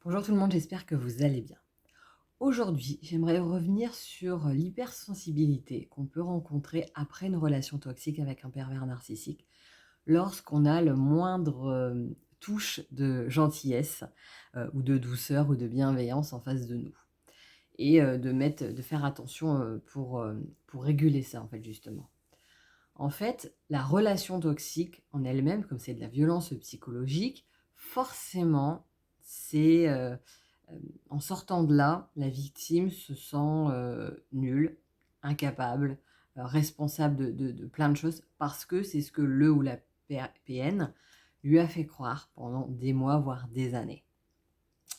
Bonjour tout le monde, j'espère que vous allez bien. Aujourd'hui, j'aimerais revenir sur l'hypersensibilité qu'on peut rencontrer après une relation toxique avec un pervers narcissique, lorsqu'on a le moindre touche de gentillesse ou de douceur ou de bienveillance en face de nous. Et de faire attention pour réguler ça, en fait, justement. En fait, la relation toxique en elle-même, comme c'est de la violence psychologique, forcément, c'est en sortant de là, la victime se sent nulle, incapable, responsable de plein de choses, parce que c'est ce que le ou la PN lui a fait croire pendant des mois, voire des années.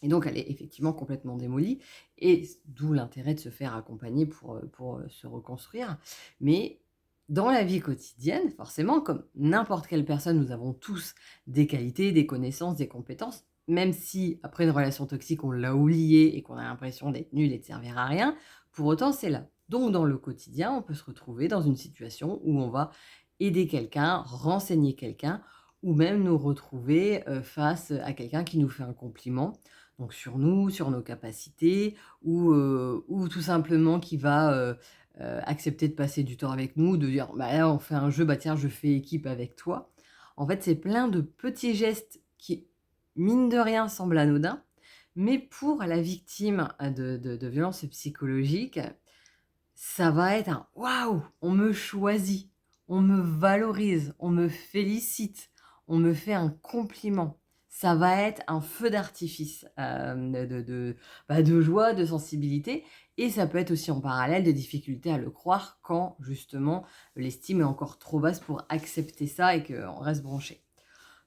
Et donc, elle est effectivement complètement démolie, et d'où l'intérêt de se faire accompagner pour se reconstruire. Mais dans la vie quotidienne, forcément, comme n'importe quelle personne, nous avons tous des qualités, des connaissances, des compétences, même si après une relation toxique, on l'a oublié et qu'on a l'impression d'être nul et de servir à rien, pour autant, c'est là. Donc, dans le quotidien, on peut se retrouver dans une situation où on va aider quelqu'un, renseigner quelqu'un, ou même nous retrouver face à quelqu'un qui nous fait un compliment, donc sur nous, sur nos capacités, ou tout simplement qui va accepter de passer du temps avec nous, de dire bah là on fait un jeu, bah tiens je fais équipe avec toi. En fait, c'est plein de petits gestes qui, mine de rien, semblent anodins, mais pour la victime de violences psychologiques, ça va être un waouh, on me choisit, on me valorise, on me félicite, on me fait un compliment. Ça va être un feu d'artifice de joie, de sensibilité, et ça peut être aussi en parallèle des difficultés à le croire quand justement l'estime est encore trop basse pour accepter ça et qu'on reste branché.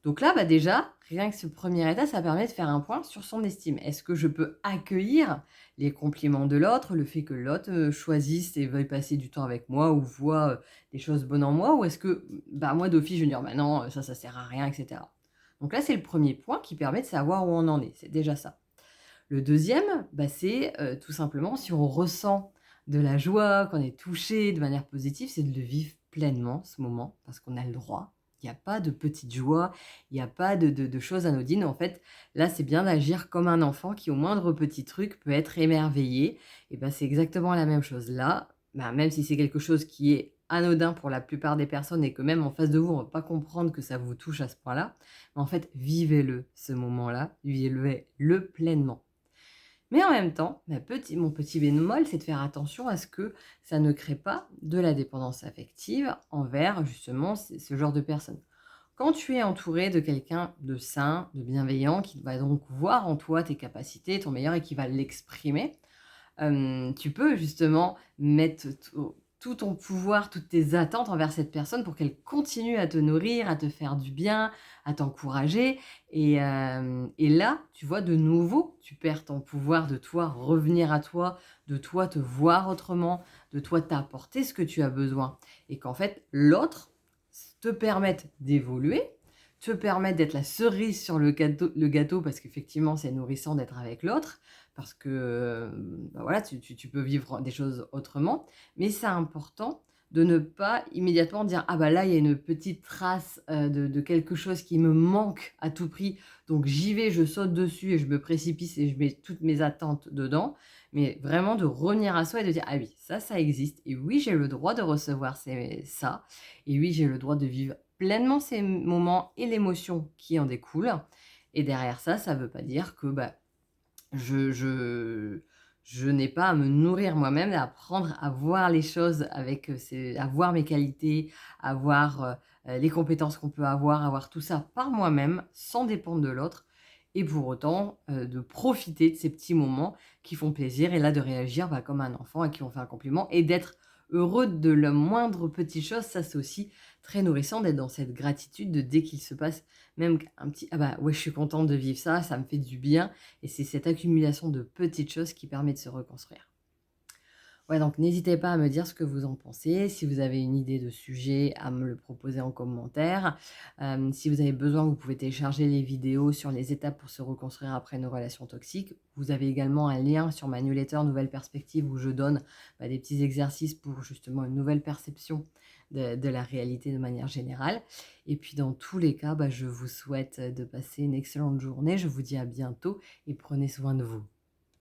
Donc là, bah, déjà, rien que ce premier état, ça permet de faire un point sur son estime. Est-ce que je peux accueillir les compliments de l'autre, le fait que l'autre, choisisse et veuille passer du temps avec moi ou voit, des choses bonnes en moi? Ou est-ce que, bah, moi d'office, je vais dire: «Bah non, ça sert à rien» et cetera. Donc là, c'est le premier point qui permet de savoir où on en est, c'est déjà ça. Le deuxième, bah, c'est, tout simplement si on ressent de la joie, qu'on est touché de manière positive, c'est de le vivre pleinement ce moment, parce qu'on a le droit. Il y a pas de petite joie, il y a pas de choses anodines. En fait, là, c'est bien d'agir comme un enfant qui, au moindre petit truc, peut être émerveillé, et ben c'est exactement la même chose là. Bah, même si c'est quelque chose qui est anodin pour la plupart des personnes et que même en face de vous, on va pas comprendre que ça vous touche à ce point-là, mais en fait, vivez-le ce moment-là, vivez-le pleinement. Mais en même temps, mon petit bémol, c'est de faire attention à ce que ça ne crée pas de la dépendance affective envers justement ce genre de personnes. Quand tu es entouré de quelqu'un de sain, de bienveillant, qui va donc voir en toi tes capacités, ton meilleur et qui va l'exprimer, tu peux justement mettre tout ton pouvoir, toutes tes attentes envers cette personne pour qu'elle continue à te nourrir, à te faire du bien, à t'encourager, et là, tu vois, de nouveau, tu perds ton pouvoir de toi revenir à toi, de toi te voir autrement, de toi t'apporter ce que tu as besoin, et qu'en fait, l'autre te permette d'évoluer, te permette d'être la cerise sur le gâteau parce qu'effectivement, c'est nourrissant d'être avec l'autre, parce que, bah, voilà, tu peux vivre des choses autrement. Mais c'est important de ne pas immédiatement dire: «Ah bah, là, il y a une petite trace, de quelque chose qui me manque à tout prix, donc j'y vais, je saute dessus et je me précipite et je mets toutes mes attentes dedans». Mais vraiment de revenir à soi et de dire: «Ah oui, ça existe, et oui, j'ai le droit de recevoir ça, et oui, j'ai le droit de vivre pleinement ces moments et l'émotion qui en découle». Et derrière ça, ça veut pas dire que, bah, je je je n'ai pas à me nourrir moi-même, à apprendre à voir les choses avec, à voir mes qualités, à voir, les compétences qu'on peut avoir, à voir tout ça par moi-même, sans dépendre de l'autre, et pour autant, de profiter de ces petits moments qui font plaisir, et là de réagir, bah, comme un enfant à qui on fait un compliment, et d'être heureux de la moindre petite chose. Ça, c'est aussi très nourrissant d'être dans cette gratitude de dès qu'il se passe même un petit: «Ah bah, ouais, je suis contente de vivre ça me fait du bien», et c'est cette accumulation de petites choses qui permet de se reconstruire. Ouais, donc n'hésitez pas à me dire ce que vous en pensez. Si vous avez une idée de sujet, à me le proposer en commentaire. Si vous avez besoin, vous pouvez télécharger les vidéos sur les étapes pour se reconstruire après une relation toxique. Vous avez également un lien sur ma newsletter Nouvelle Perspective où je donne, des petits exercices pour justement une nouvelle perception de la réalité de manière générale. Et puis dans tous les cas, je vous souhaite de passer une excellente journée. Je vous dis à bientôt et prenez soin de vous.